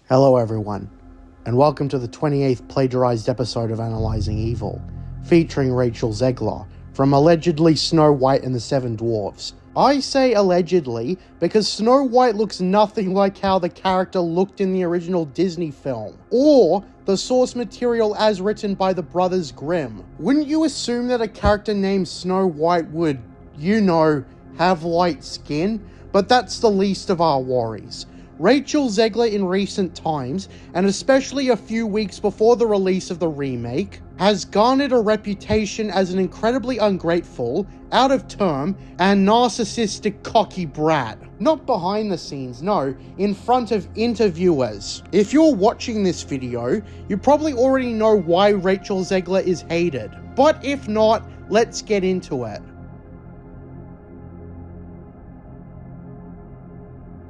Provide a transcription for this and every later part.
Hello everyone, and welcome to the 28th plagiarized episode of Analyzing Evil, featuring Rachel Zegler, from allegedly Snow White and the Seven Dwarfs. I say allegedly because Snow White looks nothing like how the character looked in the original Disney film, or the source material as written by the Brothers Grimm. Wouldn't you assume that a character named Snow White would, have light skin? But that's the least of our worries. Rachel Zegler in recent times, and especially a few weeks before the release of the remake, has garnered a reputation as an incredibly ungrateful, out-of-term, and narcissistic cocky brat. Not behind the scenes, no, in front of interviewers. If you're watching this video, you probably already know why Rachel Zegler is hated. But if not, let's get into it.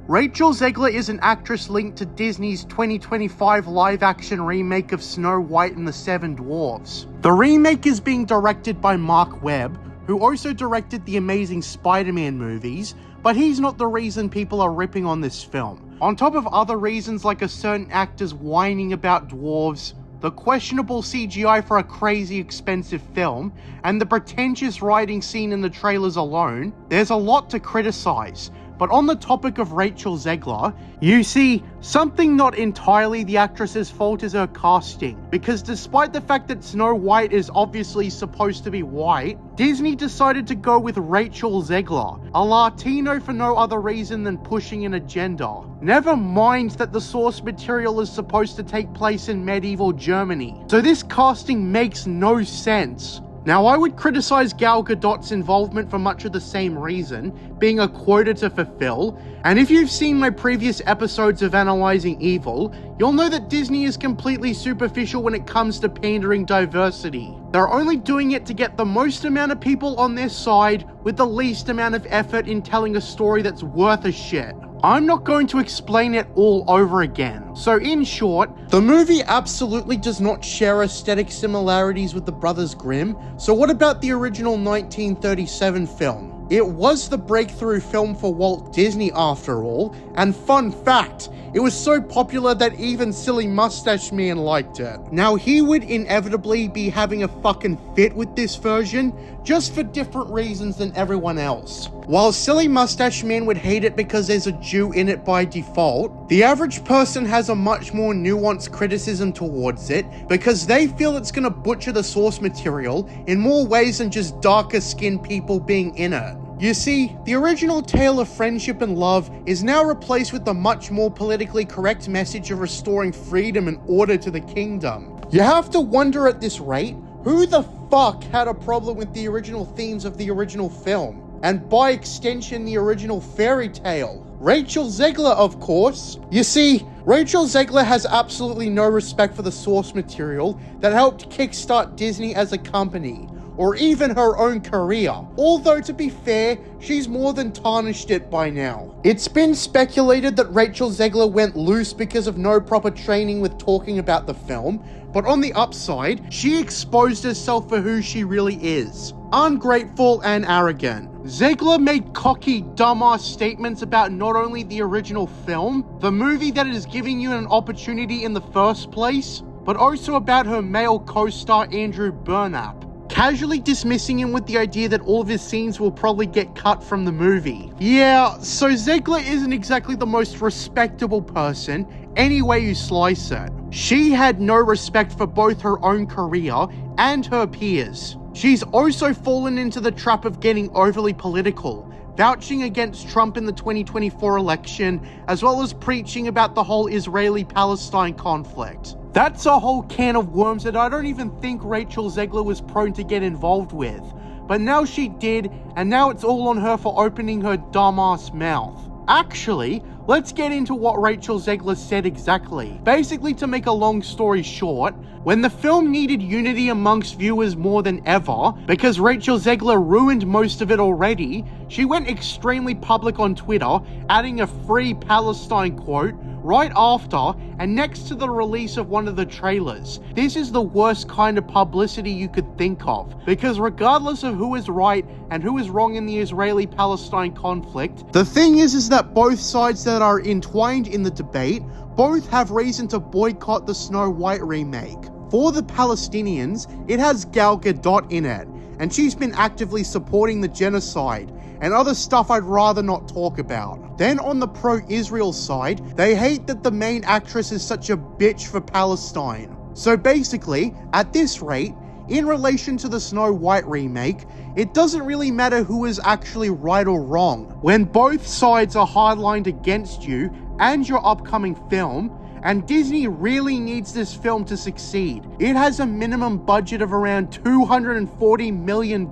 Rachel Zegler is an actress linked to Disney's 2025 live-action remake of Snow White and the Seven Dwarfs. The remake is being directed by Mark Webb, who also directed the Amazing Spider-Man movies, but he's not the reason people are ripping on this film. On top of other reasons like a certain actor's whining about dwarves, the questionable CGI for a crazy expensive film, and the pretentious writing seen in the trailers alone, there's a lot to criticize. But on the topic of Rachel Zegler, you see, something not entirely the actress's fault is her casting, because despite the fact that Snow White is obviously supposed to be white, Disney decided to go with Rachel Zegler, a Latino for no other reason than pushing an agenda. Never mind that the source material is supposed to take place in medieval Germany, so this casting makes no sense. Now, I would criticize Gal Gadot's involvement for much of the same reason, being a quota to fulfill, and if you've seen my previous episodes of Analyzing Evil, you'll know that Disney is completely superficial when it comes to pandering diversity. They're only doing it to get the most amount of people on their side with the least amount of effort in telling a story that's worth a shit. I'm not going to explain it all over again. So in short, the movie absolutely does not share aesthetic similarities with the Brothers Grimm, so what about the original 1937 film? It was the breakthrough film for Walt Disney after all, and fun fact, it was so popular that even silly Moustache Man liked it. Now he would inevitably be having a fucking fit with this version, just for different reasons than everyone else. While silly Moustache Man would hate it because there's a Jew in it by default, the average person has a much more nuanced criticism towards it because they feel it's gonna butcher the source material in more ways than just darker skinned people being in it. You see, the original tale of friendship and love is now replaced with the much more politically correct message of restoring freedom and order to the kingdom. You have to wonder at this rate, who the fuck had a problem with the original themes of the original film? And by extension, the original fairy tale. Rachel Zegler, of course. You see, Rachel Zegler has absolutely no respect for the source material that helped kickstart Disney as a company, or even her own career. Although, to be fair, she's more than tarnished it by now. It's been speculated that Rachel Zegler went loose because of no proper training with talking about the film, but on the upside, she exposed herself for who she really is. Ungrateful and arrogant. Zegler made cocky, dumbass statements about not only the original film, the movie that is giving you an opportunity in the first place, but also about her male co-star Andrew Burnap, casually dismissing him with the idea that all of his scenes will probably get cut from the movie. Yeah, so Zegler isn't exactly the most respectable person, any way you slice it. She had no respect for both her own career and her peers. She's also fallen into the trap of getting overly political, vouching against Trump in the 2024 election, as well as preaching about the whole Israeli-Palestine conflict. That's a whole can of worms that I don't even think Rachel Zegler was prone to get involved with. But now she did, and now it's all on her for opening her dumbass mouth. Actually, let's get into what Rachel Zegler said exactly. Basically, to make a long story short, when the film needed unity amongst viewers more than ever, because Rachel Zegler ruined most of it already, she went extremely public on Twitter, adding a free Palestine quote, right after and next to the release of one of the trailers. This is the worst kind of publicity you could think of, because regardless of who is right and who is wrong in the Israeli-Palestine conflict, the thing is that both sides that are entwined in the debate both have reason to boycott the Snow White remake. For the Palestinians, it has Gal Gadot in it, and she's been actively supporting the genocide, and other stuff I'd rather not talk about. Then on the pro-Israel side, they hate that the main actress is such a bitch for Palestine. So basically, at this rate, in relation to the Snow White remake, it doesn't really matter who is actually right or wrong. When both sides are hardlined against you and your upcoming film, and Disney really needs this film to succeed. It has a minimum budget of around $240 million,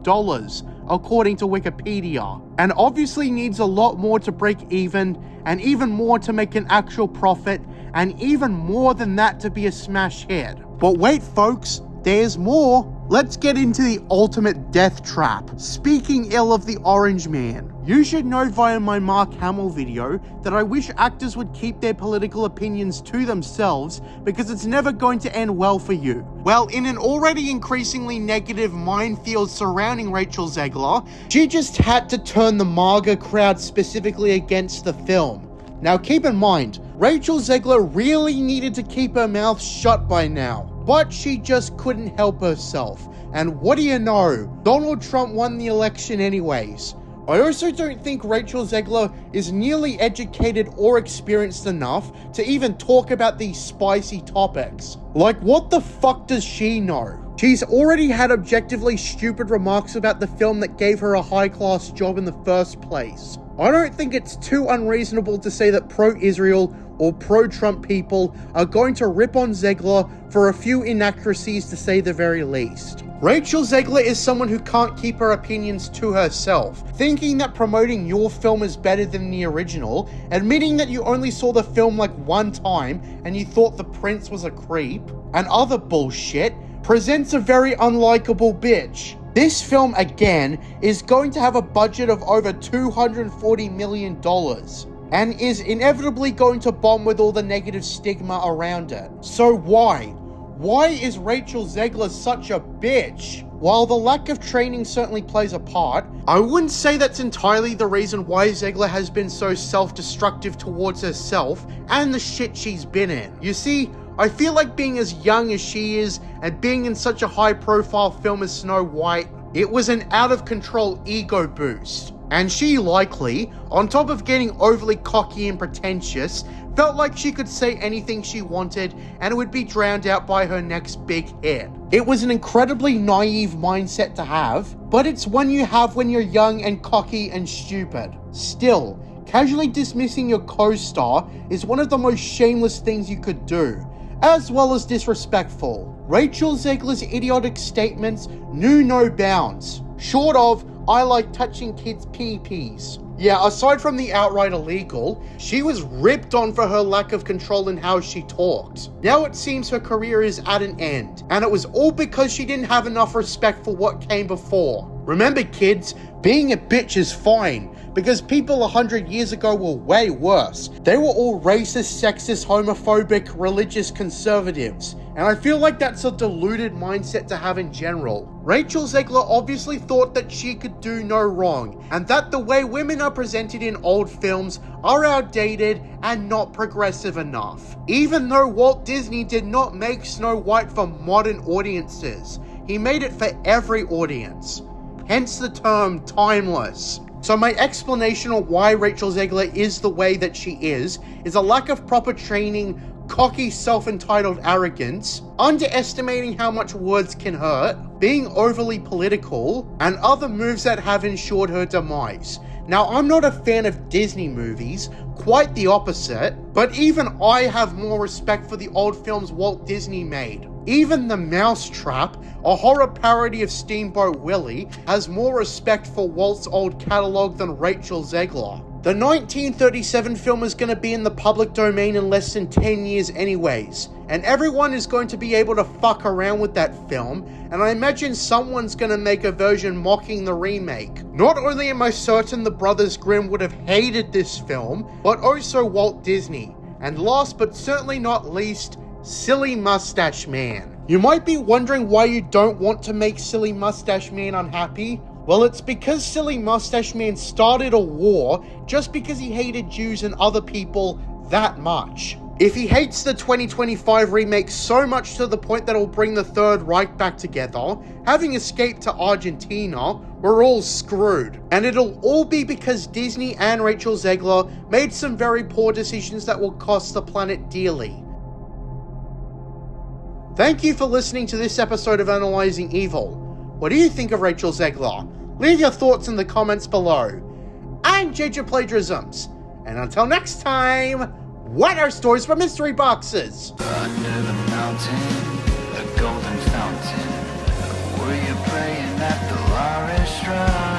according to Wikipedia, and obviously needs a lot more to break even, and even more to make an actual profit, and even more than that to be a smash hit. But wait folks, there's more. Let's get into the ultimate death trap. Speaking ill of the Orange Man. You should know via my Mark Hamill video that I wish actors would keep their political opinions to themselves, because it's never going to end well for you. Well, in an already increasingly negative minefield surrounding Rachel Zegler, she just had to turn the MAGA crowd specifically against the film. Now keep in mind, Rachel Zegler really needed to keep her mouth shut by now, but she just couldn't help herself. And what do you know? Donald Trump won the election anyways. I also don't think Rachel Zegler is nearly educated or experienced enough to even talk about these spicy topics. Like, what the fuck does she know? She's already had objectively stupid remarks about the film that gave her a high-class job in the first place. I don't think it's too unreasonable to say that pro-Israel or pro-Trump people are going to rip on Zegler for a few inaccuracies to say the very least. Rachel Zegler is someone who can't keep her opinions to herself, thinking that promoting your film is better than the original, admitting that you only saw the film like one time and you thought the prince was a creep, and other bullshit, presents a very unlikable bitch. This film, again, is going to have a budget of over $240 million, and is inevitably going to bomb with all the negative stigma around it. So why? Why is Rachel Zegler such a bitch? While the lack of training certainly plays a part, I wouldn't say that's entirely the reason why Zegler has been so self-destructive towards herself and the shit she's been in. You see, I feel like being as young as she is and being in such a high-profile film as Snow White, it was an out-of-control ego boost. And she likely, on top of getting overly cocky and pretentious, felt like she could say anything she wanted and it would be drowned out by her next big hit. It was an incredibly naive mindset to have, but it's one you have when you're young and cocky and stupid. Still, casually dismissing your co-star is one of the most shameless things you could do, as well as disrespectful. Rachel Zegler's idiotic statements knew no bounds, short of, "I like touching kids' pee-pees." Yeah, aside from the outright illegal, she was ripped on for her lack of control in how she talked. Now it seems her career is at an end, and it was all because she didn't have enough respect for what came before. Remember kids, being a bitch is fine, because people 100 years ago were way worse. They were all racist, sexist, homophobic, religious conservatives, and I feel like that's a deluded mindset to have in general. Rachel Zegler obviously thought that she could do no wrong, and that the way women are presented in old films are outdated and not progressive enough. Even though Walt Disney did not make Snow White for modern audiences, he made it for every audience. Hence the term timeless. So my explanation on why Rachel Zegler is the way that she is a lack of proper training, cocky self-entitled arrogance, underestimating how much words can hurt, being overly political, and other moves that have ensured her demise. Now, I'm not a fan of Disney movies, quite the opposite, but even I have more respect for the old films Walt Disney made. Even The Moustache, a horror parody of Steamboat Willie, has more respect for Walt's old catalogue than Rachel Zegler. The 1937 film is going to be in the public domain in less than 10 years anyways, and everyone is going to be able to fuck around with that film, and I imagine someone's going to make a version mocking the remake. Not only am I certain the Brothers Grimm would have hated this film, but also Walt Disney. And last but certainly not least, Silly Moustache Man. You might be wondering why you don't want to make Silly Moustache Man unhappy. Well, it's because Silly Moustache Man started a war just because he hated Jews and other people that much. If he hates the 2025 remake so much to the point that it'll bring the Third Reich back together, having escaped to Argentina, we're all screwed. And it'll all be because Disney and Rachel Zegler made some very poor decisions that will cost the planet dearly. Thank you for listening to this episode of Analyzing Evil. What do you think of Rachel Zegler? Leave your thoughts in the comments below. I'm JJ Plagiarisms, and until next time, what are stories from mystery boxes? Under the mountain, the golden fountain. Were you praying that the law is strong?